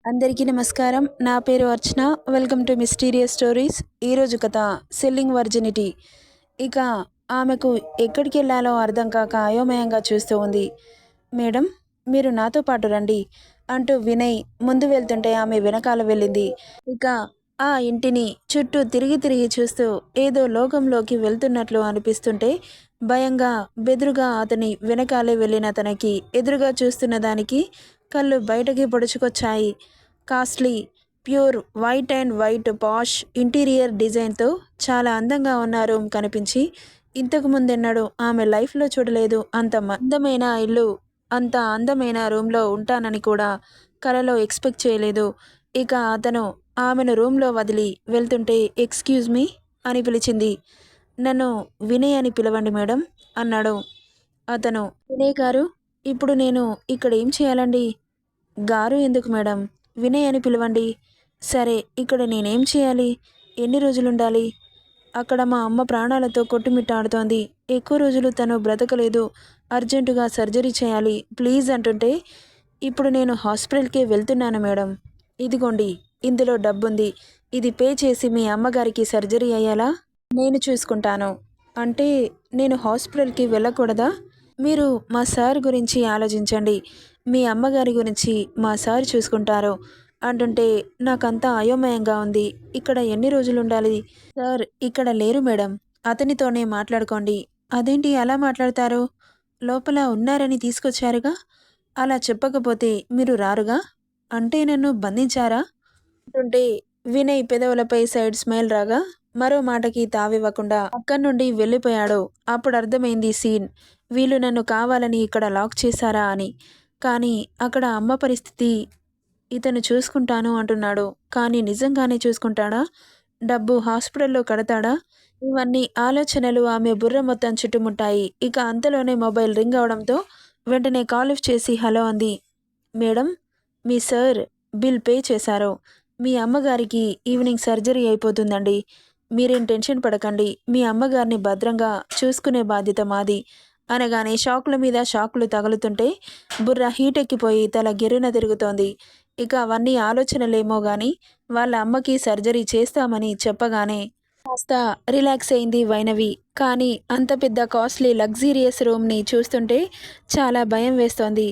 అందరికీ నమస్కారం. నా పేరు Archana. Welcome to mysterious stories. ఈరోజు కథ సెల్లింగ్ వర్జినిటీ. ఇక ఆమెకు ఎక్కడికెళ్ళాలో అర్థం కాక అయోమయంగా చూస్తూ ఉంది. మేడం, మీరు నాతో పాటు రండి అంటూ వినయ్ ముందు వెళ్తుంటే ఆమె వెనకాల వెళ్ళింది. ఇక ఆ ఇంటిని చుట్టూ తిరిగి తిరిగి చూస్తూ ఏదో లోకంలోకి వెళ్తున్నట్లు అనిపిస్తుంటే భయంగా బెదురుగా అతని వెనకాలే వెళ్ళిన తనకి ఎదురుగా చూస్తున్న దానికి కళ్ళు బయటకి పొడుచుకొచ్చాయి. Costly pure white and white posh interior డిజైన్తో చాలా అందంగా ఉన్న రూమ్ కనిపించి ఇంతకు ముందెన్నడూ ఆమె లైఫ్లో చూడలేదు. అంత అందమైన ఇల్లు, అంత అందమైన రూమ్లో ఉంటానని కూడా కలలో ఎక్స్పెక్ట్ చేయలేదు. ఇక అతను ఆమెను రూమ్లో వదిలి వెళ్తుంటే ఎక్స్క్యూజ్ మీ అని పిలిచింది. నన్ను వినయ్ అని పిలవండి మేడం అన్నాడు అతను. వినయ్ గారు, ఇప్పుడు నేను ఇక్కడ ఏం చేయాలండి? గారు ఎందుకు మేడం, వినయ్ అని పిలవండి. సరే, ఇక్కడ నేనేం చేయాలి? ఎన్ని రోజులుండాలి? అక్కడ మా అమ్మ ప్రాణాలతో కొట్టుమిట్టాడుతోంది. ఎక్కువ రోజులు తను బ్రతకలేదు. అర్జెంటుగా సర్జరీ చేయాలి ప్లీజ్ అంటుంటే, ఇప్పుడు నేను హాస్పిటల్కే వెళ్తున్నాను మేడం. ఇదిగోండి, ఇందులో డబ్బుంది. ఇది పే చేసి మీ అమ్మగారికి సర్జరీ అయ్యేలా నేను చూసుకుంటాను. అంటే నేను హాస్పిటల్కి వెళ్ళకూడదా? మీరు మా సార్ గురించి ఆలోచించండి. మీ అమ్మగారి గురించి మా సార్ చూసుకుంటారు అంటుంటే నాకంతా అయోమయంగా ఉంది. ఇక్కడ ఎన్ని రోజులు ఉండాలి? సార్ ఇక్కడ లేరు మేడం, అతనితోనే మాట్లాడుకోండి. అదేంటి అలా మాట్లాడతారు? లోపల ఉన్నారని తీసుకొచ్చారుగా. అలా చెప్పకపోతే మీరు రారుగా. అంటే నన్ను బంధించారా అంటుంటే వినయ్ పెదవులపై సైడ్ స్మైల్ రాగా మరో మాటకి తావివ్వకుండా అక్కడి నుండి వెళ్ళిపోయాడు. అప్పుడు అర్థమైంది సీన్. వీళ్ళు నన్ను కావాలని ఇక్కడ లాక్ చేశారా అని. కానీ అక్కడ అమ్మ పరిస్థితి. ఇతను చూసుకుంటాను అంటున్నాడు, కానీ నిజంగానే చూసుకుంటాడా? డబ్బు హాస్పిటల్లో కడతాడా? ఇవన్నీ ఆలోచనలు ఆమె బుర్ర మొత్తం చుట్టుముట్టాయి. ఇక అంతలోనే మొబైల్ రింగ్ అవడంతో వెంటనే కాల్ లిఫ్ట్ చేసి హలో అంది. మేడం, మీ సార్ బిల్ పే చేశారు. మీ అమ్మగారికి ఈవినింగ్ సర్జరీ అయిపోతుందండి. మీరేం టెన్షన్ పడకండి. మీ అమ్మగారిని భద్రంగా చూసుకునే బాధ్యత మాది అనగానే షాకుల మీద షాకులు తగులుతుంటే బుర్ర హీట్ ఎక్కిపోయి తల గిర్రున తిరుగుతోంది. ఇక అవన్నీ ఆలోచనలేమో గాని వాళ్ళ అమ్మకి సర్జరీ చేస్తామని చెప్పగానే కాస్త రిలాక్స్ అయింది వైనవి. కానీ అంత పెద్ద కాస్ట్లీ లగ్జీరియస్ రూమ్ని చూస్తుంటే చాలా భయం వేస్తోంది.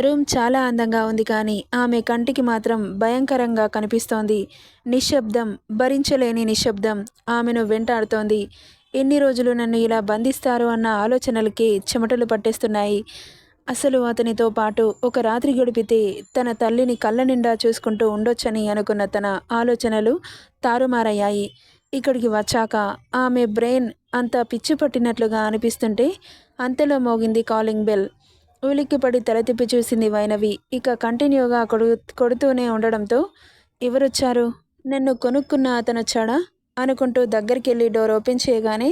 రూమ్ చాలా అందంగా ఉంది, కానీ ఆమె కంటికి మాత్రం భయంకరంగా కనిపిస్తోంది. నిశ్శబ్దం, భరించలేని నిశ్శబ్దం ఆమెను వెంటాడుతోంది. ఎన్ని రోజులు నన్ను ఇలా బంధిస్తారు అన్న ఆలోచనలకి చెమటలు పట్టేస్తున్నాయి. అసలు అతనితో పాటు ఒక రాత్రి గడిపితే తన తల్లిని కళ్ళ నిండా చూసుకుంటూ ఉండొచ్చని అనుకున్న తన ఆలోచనలు తారుమారయ్యాయి. ఇక్కడికి వచ్చాక ఆమె బ్రెయిన్ అంతా పిచ్చి పట్టినట్లుగా అనిపిస్తుంటే అంతలో మోగింది కాలింగ్ బెల్. ఉలిక్కిపడి తల తిప్పి చూసింది వైనవి. ఇక కంటిన్యూగా కొడుతూనే ఉండడంతో ఎవరొచ్చారు? నన్ను కొనుక్కున్న అతనొచ్చాడా అనుకుంటూ దగ్గరికెళ్ళి డోర్ ఓపెన్ చేయగానే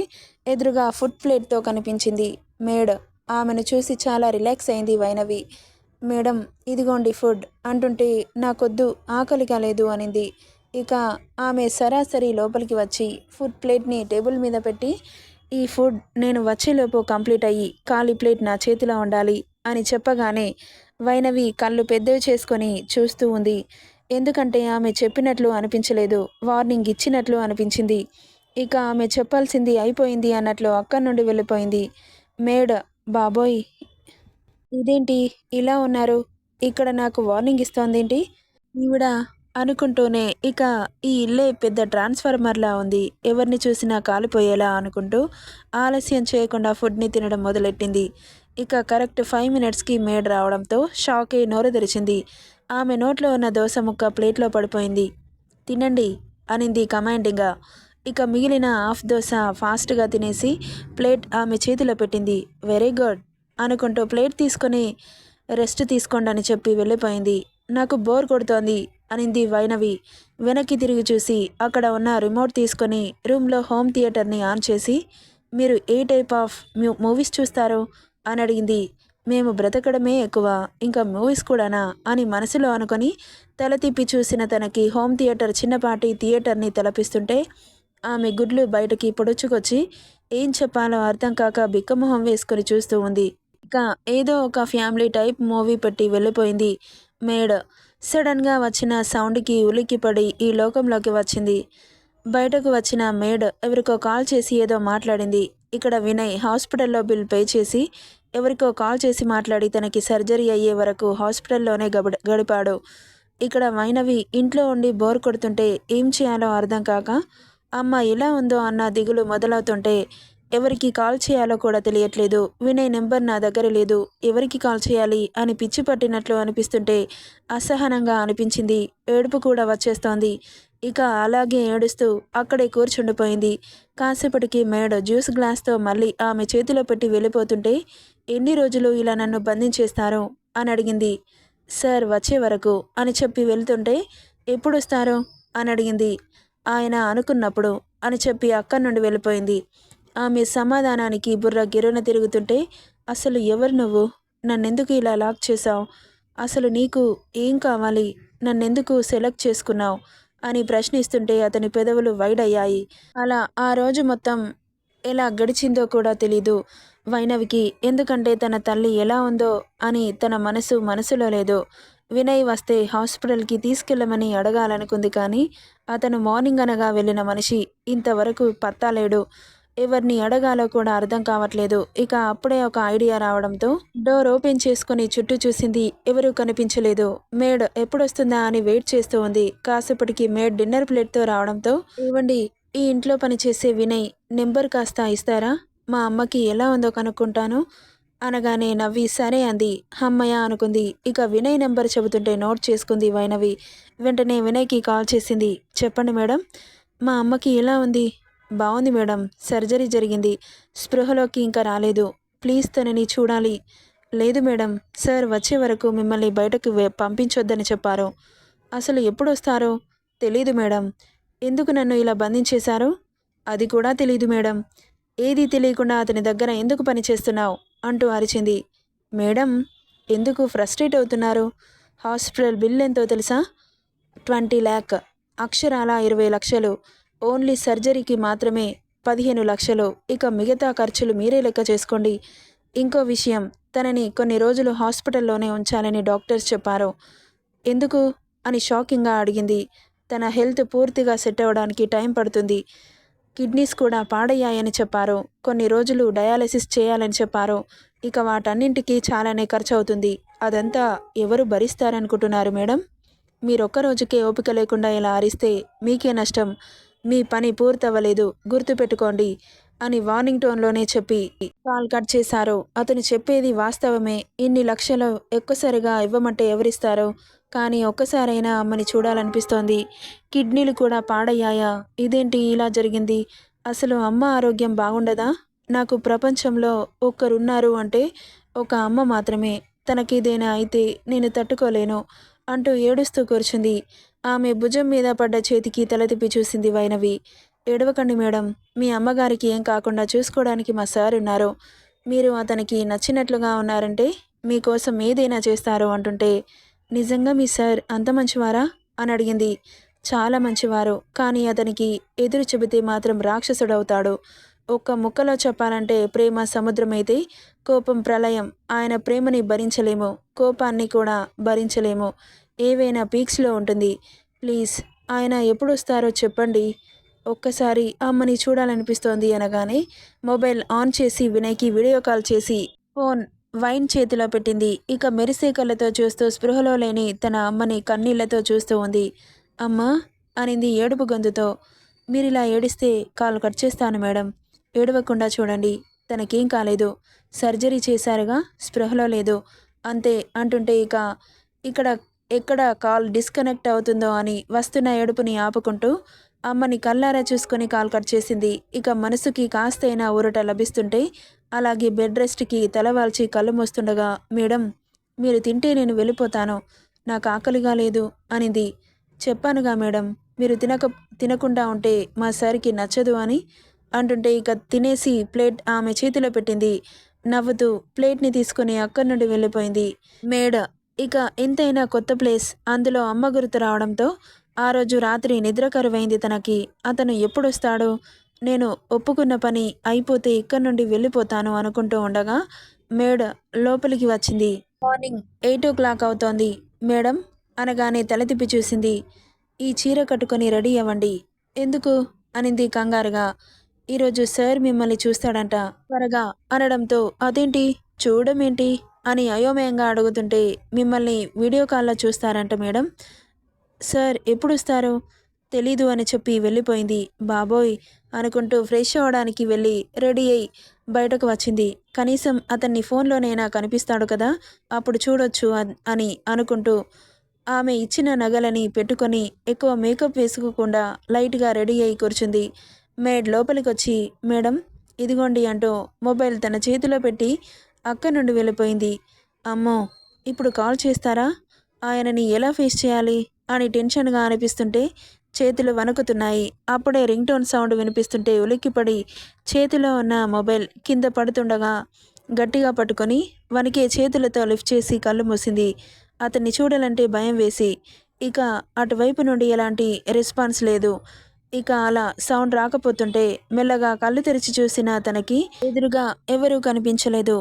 ఎదురుగా ఫుడ్ ప్లేట్తో కనిపించింది మేడ్. ఆమెను చూసి చాలా రిలాక్స్ అయింది వైనవి. మేడం, ఇదిగోండి ఫుడ్ అంటుంటే నాకొద్దు, ఆకలిగా లేదు అనింది. ఇక ఆమె సరాసరి లోపలికి వచ్చి ఫుడ్ ప్లేట్ని టేబుల్ మీద పెట్టి, ఈ ఫుడ్ నేను వచ్చేలోపు కంప్లీట్ అయ్యి ఖాళీ ప్లేట్ నా చేతిలో ఉండాలి అని చెప్పగానే వైనవి కళ్ళు పెద్దవి చేసుకొని చూస్తూ ఉంది. ఎందుకంటే ఆమె చెప్పినట్లు అనిపించలేదు, వార్నింగ్ ఇచ్చినట్లు అనిపించింది. ఇక ఆమె చెప్పాల్సింది అయిపోయింది అన్నట్లు అక్కడి నుండి వెళ్ళిపోయింది. మేడ్, బాబోయ్ ఇదేంటి ఇలా ఉన్నారు, ఇక్కడ నాకు వార్నింగ్ ఇస్తోందేంటి ఈవిడ అనుకుంటూనే ఇక ఈ ఇల్లే పెద్ద ట్రాన్స్ఫార్మర్లా ఉంది, ఎవరిని చూసినా కాలిపోయేలా అనుకుంటూ ఆలస్యం చేయకుండా ఫుడ్ని తినడం మొదలెట్టింది. ఇక కరెక్ట్ 5 మినిట్స్కి మేడ్ రావడంతో షాక్ అయి నోరు తెరిచింది. ఆమె నోట్లో ఉన్న దోశ ముక్క ప్లేట్లో పడిపోయింది. తినండి అనింది కమాండింగ్గా. ఇక మిగిలిన హాఫ్ దోశ ఫాస్ట్గా తినేసి ప్లేట్ ఆమె చేతిలో పెట్టింది. వెరీ గుడ్ అనుకుంటూ ప్లేట్ తీసుకొని రెస్ట్ తీసుకోండి అని చెప్పి వెళ్ళిపోయింది. నాకు బోర్ కొడుతోంది అనింది వైనవి. వెనక్కి తిరిగి చూసి అక్కడ ఉన్న రిమోట్ తీసుకొని రూమ్లో హోమ్ థియేటర్ని ఆన్ చేసి, మీరు ఏ టైప్ ఆఫ్ మూవీస్ చూస్తారు అని అడిగింది. మేము బ్రతకడమే ఎక్కువ, ఇంకా మూవీస్ కూడానా అని మనసులో అనుకొని తల తిప్పి చూసిన తనకి హోమ్ థియేటర్ చిన్నపాటి థియేటర్ని తలపిస్తుంటే ఆమె గుడ్లు బయటకి పొడుచుకొచ్చి ఏం చెప్పాలో అర్థం కాక బిక్కమొహం వేసుకొని చూస్తూ ఉంది. ఇక ఏదో ఒక ఫ్యామిలీ టైప్ మూవీ పెట్టి వెళ్ళిపోయింది మేడ్. సడన్గా వచ్చిన సౌండ్కి ఉలిక్కిపడి ఈ లోకంలోకి వచ్చింది. బయటకు వచ్చిన మేడ్ ఎవరికో కాల్ చేసి ఏదో మాట్లాడింది. ఇక్కడ వినయ్ హాస్పిటల్లో బిల్ పే చేసి ఎవరికో కాల్ చేసి మాట్లాడి తనకి సర్జరీ అయ్యే వరకు హాస్పిటల్లోనే గడిపాడు. ఇక్కడ వైనవి ఇంట్లో ఉండి బోర్ కొడుతుంటే ఏం చేయాలో అర్థం కాక అమ్మ ఎలా ఉందో అన్న దిగులు మొదలవుతుంటే ఎవరికి కాల్ చేయాలో కూడా తెలియట్లేదు. వినయ్ నెంబర్ నా దగ్గర లేదు, ఎవరికి కాల్ చేయాలి అని పిచ్చి పట్టినట్లు అనిపిస్తుంటే అసహనంగా అనిపించింది. ఏడుపు కూడా వచ్చేస్తోంది. ఇక అలాగే ఏడుస్తూ అక్కడే కూర్చుండిపోయింది. కాసేపటికి మేడ్ జ్యూస్ గ్లాస్తో మళ్ళీ ఆమె చేతిలో పెట్టి వెళ్ళిపోతుంటే ఎన్ని రోజులు ఇలా నన్ను బంధించేస్తారు అని అడిగింది. సార్ వచ్చే వరకు అని చెప్పి వెళ్తుంటే ఎప్పుడొస్తారు అని అడిగింది. ఆయన అనుకున్నప్పుడు అని చెప్పి అక్కడి నుండి వెళ్ళిపోయింది. ఆమె సమాధానానికి బుర్ర గిర్రున తిరుగుతుంటే అసలు ఎవరు నువ్వు, నన్నెందుకు ఇలా లాక్ చేశావు, అసలు నీకు ఏం కావాలి, నన్నెందుకు సెలెక్ట్ చేసుకున్నావు అని ప్రశ్నిస్తుంటే అతని పెదవులు వైడ్ అయ్యాయి. అలా ఆ రోజు మొత్తం ఎలా గడిచిందో కూడా తెలీదు వైనవికి. ఎందుకంటే తన తల్లి ఎలా ఉందో అని తన మనసులో లేదు. వినయ్ వస్తే హాస్పిటల్కి తీసుకెళ్ళమని అడగాలనుకుంది, కానీ అతను మార్నింగ్ అనగా వెళ్ళిన మనిషి ఇంతవరకు పత్తాలేడు. ఎవరిని అడగాలో కూడా అర్థం కావట్లేదు. ఇక అప్పుడే ఒక ఐడియా రావడంతో డోర్ ఓపెన్ చేసుకుని చుట్టూ చూసింది. ఎవరూ కనిపించలేదు. మేడ్ ఎప్పుడొస్తుందా అని వెయిట్ చేస్తూ ఉంది. కాసేపటికి మేడ్ డిన్నర్ ప్లేట్తో రావడంతో, ఏవండి, ఈ ఇంట్లో పనిచేసే వినయ్ నెంబర్ కాస్త ఇస్తారా, మా అమ్మకి ఎలా ఉందో కనుక్కుంటాను అనగానే నవ్వి సరే అంది. హమ్మయ్య అనుకుంది. ఇక వినయ్ నెంబర్ చెబుతుంటే నోట్ చేసుకుంది వైనవి. వెంటనే వినయ్కి కాల్ చేసింది. చెప్పండి మేడం, మా అమ్మకి ఎలా ఉంది? బాగుంది మేడం, సర్జరీ జరిగింది, స్పృహలోకి ఇంకా రాలేదు, ప్లీజ్ తనని చూడాలి. లేదు మేడం, సార్ వచ్చే వరకు మిమ్మల్ని బయటకు పంపించొద్దని చెప్పారు. అసలు ఎప్పుడు వస్తారో తెలీదు మేడం. ఎందుకు నన్ను ఇలా బంధించేశారు? అది కూడా తెలీదు మేడం. ఏదీ తెలియకుండా అతని దగ్గర ఎందుకు పనిచేస్తున్నావు అంటూ అరిచింది. మేడం, ఎందుకు ఫ్రస్ట్రేట్ అవుతున్నారు? హాస్పిటల్ బిల్ ఎంతో తెలుసా? 20 lakh, అక్షరాల 20 లక్షలు. ఓన్లీ సర్జరీకి మాత్రమే 15 లక్షలు. ఇక మిగతా ఖర్చులు మీరే లెక్క చేసుకోండి. ఇంకో విషయం, తనని కొన్ని రోజులు హాస్పిటల్లోనే ఉంచాలని డాక్టర్స్ చెప్పారు. ఎందుకు అని షాకింగ్గా అడిగింది. తన హెల్త్ పూర్తిగా సెట్ అవ్వడానికి టైం పడుతుంది. కిడ్నీస్ కూడా పాడయ్యాయని చెప్పారు. కొన్ని రోజులు డయాలసిస్ చేయాలని చెప్పారు. ఇక వాటన్నింటికీ చాలానే ఖర్చు అవుతుంది. అదంతా ఎవరు భరిస్తారనుకుంటున్నారు మేడం? మీరొక్క రోజుకే ఓపిక లేకుండా ఇలా అరిస్తే మీకే నష్టం. మీ పని పూర్తవ్వలేదు, గుర్తుపెట్టుకోండి అని వార్నింగ్ టోన్లోనే చెప్పి కాల్ కట్ చేశారు. అతను చెప్పేది వాస్తవమే. ఇన్ని లక్షలు ఒక్కసారిగా ఇవ్వమంటే ఎవరిస్తారు? కానీ ఒక్కసారైనా అమ్మని చూడాలనిపిస్తోంది. కిడ్నీలు కూడా పాడయ్యాయా? ఇదేంటి ఇలా జరిగింది? అసలు అమ్మ ఆరోగ్యం బాగుండదా? నాకు ప్రపంచంలో ఒక్కరున్నారు అంటే ఒక అమ్మ మాత్రమే. తనకిదేనా అయితే నేను తట్టుకోలేను అంటూ ఏడుస్తూ కూర్చుంది. ఆమె భుజం మీద పడ్డ చేతికి తల తిప్పి చూసింది వైనవి. ఏడవకండి మేడం, మీ అమ్మగారికి ఏం కాకుండా చూసుకోవడానికి మా సార్ ఉన్నారు. మీరు అతనికి నచ్చినట్లుగా ఉన్నారంటే మీకోసం ఏదైనా చేస్తారు అంటుంటే, నిజంగా మీ సార్ అంత మంచివారా అని అడిగింది. చాలా మంచివారు, కానీ అతనికి ఎదురు చెబితే మాత్రం రాక్షసుడవుతాడు. ఒక్క ముక్కలో చెప్పాలంటే ప్రేమ సముద్రమైతే కోపం ప్రళయం. ఆయన ప్రేమని భరించలేము, కోపాన్ని కూడా భరించలేము. ఏవైనా పీక్స్లో ఉంటుంది. ప్లీజ్, ఆయన ఎప్పుడొస్తారో చెప్పండి, ఒక్కసారి అమ్మని చూడాలనిపిస్తోంది అనగానే మొబైల్ ఆన్ చేసి వినయ్కి వీడియో కాల్ చేసి ఫోన్ వైన్ చేతిలో పెట్టింది. ఇక మెరిసే కళ్ళతో చూస్తూ స్పృహలో లేని తన అమ్మని కన్నీళ్లతో చూస్తూ ఉంది. అమ్మా అనింది ఏడుపు గొంతుతో. మీరిలా ఏడిస్తే కాల్ కట్ చేస్తాను మేడం, ఏడవకుండా చూడండి, తనకేం కాలేదు, సర్జరీ చేశారుగా, స్పృహలో లేదు అంతే అంటుంటే ఇక ఇక్కడ ఎక్కడ కాల్ డిస్కనెక్ట్ అవుతుందో అని వస్తున్న ఏడుపుని ఆపుకుంటూ అమ్మని కళ్ళారా చూసుకొని కాల్ కట్ చేసింది. ఇక మనసుకి కాస్తైనా ఊరట లభిస్తుంటే అలాగే బెడ్ రెస్ట్కి తలవాల్చి కళ్ళు మూస్తుండగా, మేడం, మీరు తింటే నేను వెళ్ళిపోతాను, నాకు ఆకలిగా లేదు అనింది. చెప్పానుగా మేడం, మీరు తినకుండా ఉంటే మా సార్కి నచ్చదు అని అంటుంటే ఇక తినేసి ప్లేట్ ఆమె చేతిలో పెట్టింది. నవ్వుతూ ప్లేట్ని తీసుకుని అక్కడి నుండి వెళ్ళిపోయింది. మేడ ఇక ఎంతైనా కొత్త ప్లేస్, అందులో అమ్మ గుర్తు రావడంతో ఆ రోజు రాత్రి నిద్ర కరువైంది తనకి. అతను ఎప్పుడొస్తాడో, నేను ఒప్పుకున్న పని అయిపోతే ఇక్కడి నుండి వెళ్ళిపోతాను అనుకుంటూ ఉండగా, మేడ్ లోపలికి వచ్చింది. మార్నింగ్ 8 o'clock అవుతోంది. మేడం, అనగానే తల తిప్పి చూసింది. ఈ చీర కట్టుకొని రెడీ అవ్వండి. ఎందుకు అనింది కంగారుగా. ఈరోజు సార్ మిమ్మల్ని చూస్తాడంట త్వరగా అనడంతో అదేంటి చూడమేంటి అని అయోమయంగా అడుగుతుంటే మిమ్మల్ని వీడియో కాల్లో చూస్తారంట మేడం. సార్ ఎప్పుడొస్తారు తెలీదు అని చెప్పి వెళ్ళిపోయింది. బాబోయ్ అనుకుంటూ ఫ్రెష్ అవ్వడానికి వెళ్ళి రెడీ అయి బయటకు వచ్చింది. కనీసం అతన్ని ఫోన్లోనైనా కనిపిస్తాడు కదా, అప్పుడు చూడొచ్చు అని అనుకుంటూ ఆమె ఇచ్చిన నగలని పెట్టుకొని ఎక్కువ మేకప్ వేసుకోకుండా లైట్గా రెడీ అయి కూర్చుంది. మేడ్ లోపలికొచ్చి మేడం ఇదిగోండి అంటూ మొబైల్ తన చేతిలో పెట్టి అక్కడి నుండి వెళ్ళిపోయింది. అమ్మో ఇప్పుడు కాల్ చేస్తారా, ఆయనని ఎలా ఫేస్ చేయాలి అని టెన్షన్గా అనిపిస్తుంటే చేతులు వణుకుతున్నాయి. అప్పుడే రింగ్ టోన్ సౌండ్ వినిపిస్తుంటే ఉలిక్కిపడి చేతిలో ఉన్న మొబైల్ కింద పడుతుండగా గట్టిగా పట్టుకొని వణికే చేతులతో లిఫ్ట్ చేసి కళ్ళు మూసింది. అతన్ని చూడాలంటే భయం వేసి. ఇక అటువైపు నుండి ఎలాంటి రెస్పాన్స్ లేదు. ఇక అలా సౌండ్ రాకపోతుంటే మెల్లగా కళ్ళు తెరిచి చూసిన తనకి ఎదురుగా ఎవరూ కనిపించలేదు.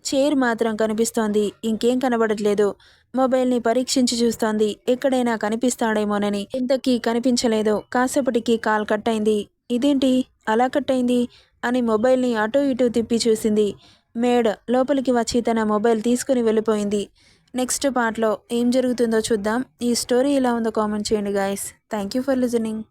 చైర్ మాత్రం కనిపిస్తోంది. ఇంకేం కనబడట్లేదు. మొబైల్ని పరీక్షించి చూస్తోంది ఎక్కడైనా కనిపిస్తాడేమోనని. ఇంతకీ కనిపించలేదు. కాసేపటికి కాల్ కట్ అయింది. ఇదేంటి అలా కట్ అయింది అని మొబైల్ని అటూ ఇటూ తిప్పి చూసింది. మేడ్ లోపలికి వచ్చి తన మొబైల్ తీసుకుని వెళ్ళిపోయింది. నెక్స్ట్ పార్ట్లో ఏం జరుగుతుందో చూద్దాం. ఈ స్టోరీ ఎలా ఉందో కామెంట్ చేయండి guys. Thank you for listening.